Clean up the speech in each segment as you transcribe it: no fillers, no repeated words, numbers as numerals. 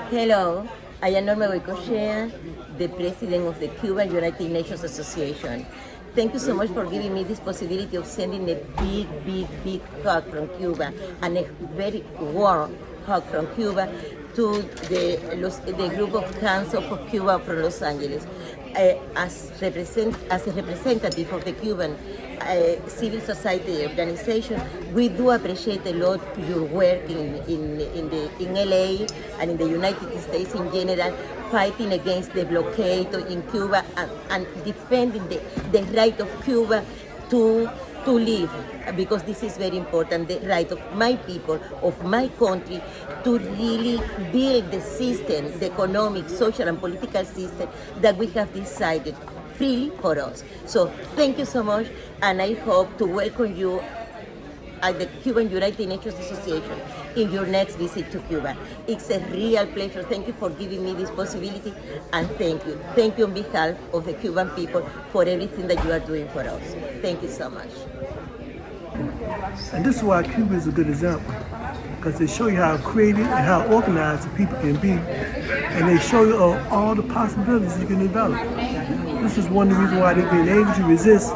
Hello, I am Ismael Perez, the president of the Cuba United Nations Association. Thank you so much for giving me this possibility of sending a big hug from Cuba and a very warm hug from Cuba to the group of Council for Cuba from Los Angeles. As a representative of the Cuban civil society organization, we do appreciate a lot your work in LA and in the United States in general, fighting against the blockade in Cuba and defending the right of Cuba to live, because this is very important, the right of my people, of my country, to really build the system, the economic, social and political system that we have decided freely for us. So thank you so much, and I hope to welcome you at the Cuban United Nations Association in your next visit to Cuba. It's a real pleasure. Thank you for giving me this possibility, and thank you. Thank you on behalf of the Cuban people for everything that you are doing for us. Thank you so much. And this is why Cuba is a good example, because they show you how creative and how organized the people can be, and they show you all the possibilities you can develop. This is one of the reasons why they've been able to resist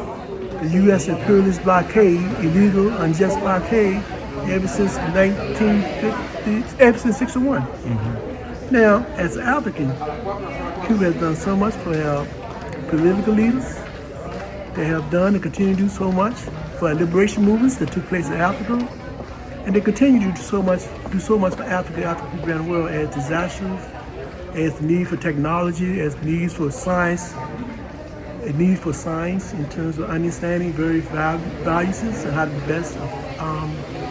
the U.S. imperialist blockade, illegal, unjust blockade, ever since 1950, ever since 61. Mm-hmm. Now, as an African, Cuba has done so much for our political leaders. They have done and continue to do so much for our liberation movements that took place in Africa, and they continue to do so much for Africa, Africa around the world, as disasters, as the need for technology, as the needs for science, a need for science in terms of understanding various values and how to best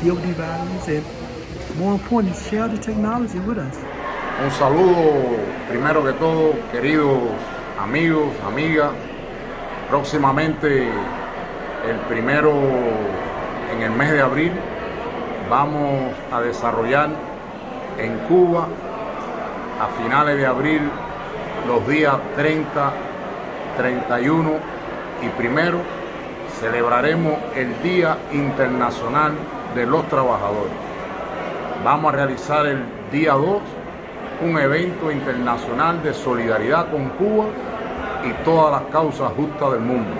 deal with these values, and more importantly, share the technology with us. Un saludo, primero que todo, queridos amigos, amigas. Próximamente, el primero en el mes de abril, vamos a desarrollar en Cuba, a finales de abril, los días 30, 31 y 1, celebraremos el Día Internacional de los Trabajadores. Vamos a realizar el día 2 un evento internacional de solidaridad con Cuba y todas las causas justas del mundo.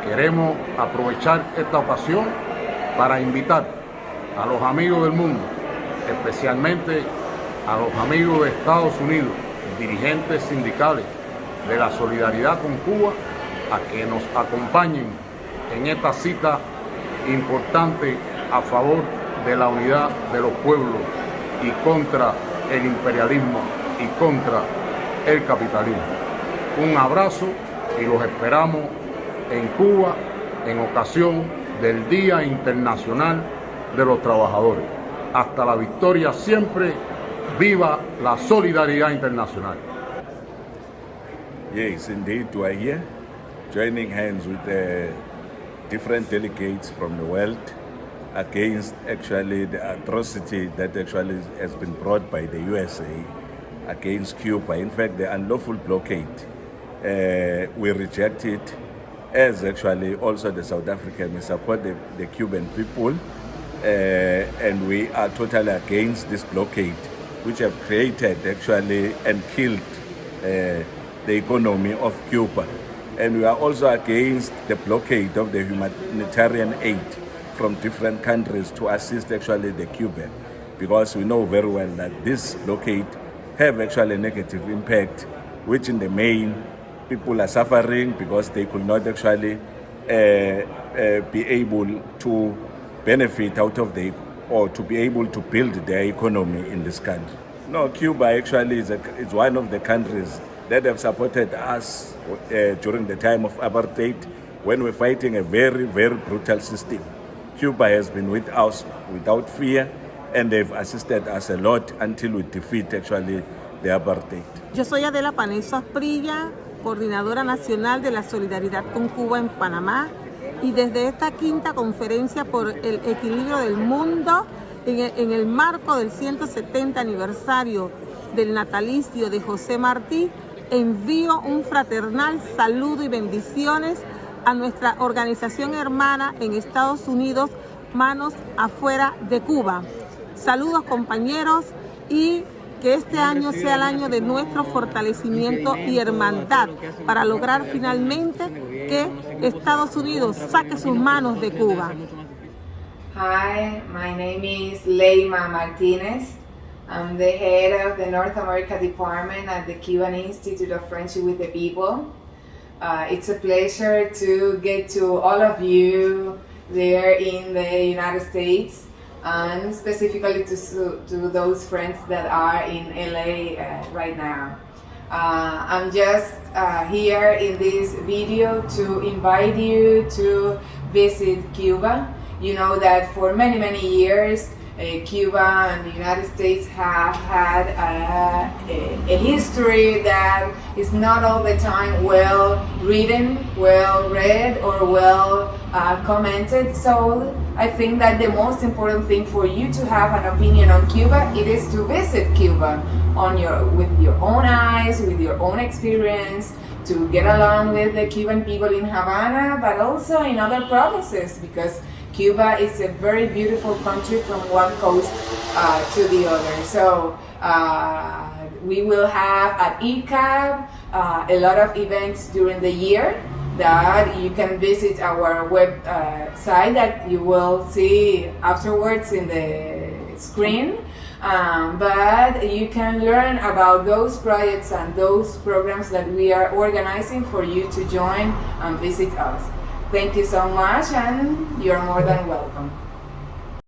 Queremos aprovechar esta ocasión para invitar a los amigos del mundo, especialmente a los amigos de Estados Unidos, dirigentes sindicales de la solidaridad con Cuba, a que nos acompañen en esta cita importante a favor de la unidad de los pueblos y contra el imperialismo y contra el capitalismo. Un abrazo y los esperamos en Cuba en ocasión del Día Internacional de los Trabajadores. Hasta la victoria siempre. Viva la solidaridad internacional. Yes, indeed, we are here joining hands with different delegates from the world against actually the atrocity that actually has been brought by the USA against Cuba. In fact, the unlawful blockade, we reject it, as actually also the South African. We support the Cuban people, and we are totally against this blockade, which have created actually and killed the economy of Cuba. And we are also against the blockade of the humanitarian aid from different countries to assist actually the Cuban, because we know very well that this blockade have actually a negative impact, which in the main people are suffering because they could not actually be able to benefit out of or to be able to build their economy in this country. No, Cuba actually is one of the countries that have supported us during the time of apartheid, when we're fighting a very, very brutal system. Cuba has been with us without fear, and they've assisted us a lot until we defeat actually the apartheid. Yo soy Adela Panessa Prilla, coordinadora nacional de la Solidaridad con Cuba en Panamá, y desde esta quinta conferencia por el equilibrio del mundo, en el marco del 170 aniversario del natalicio de José Martí, envío un fraternal saludo y bendiciones a nuestra organización hermana en Estados Unidos, Manos Afuera de Cuba. Saludos, compañeros, y Que este año sea el año de nuestro fortalecimiento y hermandad para lograr finalmente que Estados Unidos saque sus manos de Cuba. Hi, my name is Leima Martinez. I'm the head of the North America Department at the Cuban Institute of Friendship with the People. It's a pleasure to get to all of you there in the United States, and specifically to those friends that are in LA right now. I'm just here in this video to invite you to visit Cuba. You know that for many, many years Cuba and the United States have had a history that is not all the time well written, well read, or well commented. So I think that the most important thing for you to have an opinion on Cuba, it is to visit Cuba with your own eyes, with your own experience, to get along with the Cuban people in Havana, but also in other provinces, because Cuba is a very beautiful country from one coast to the other. So we will have at ICAP a lot of events during the year that you can visit our website that you will see afterwards in the screen. But you can learn about those projects and those programs that we are organizing for you to join and visit us. Thank you so much, and you're more than welcome.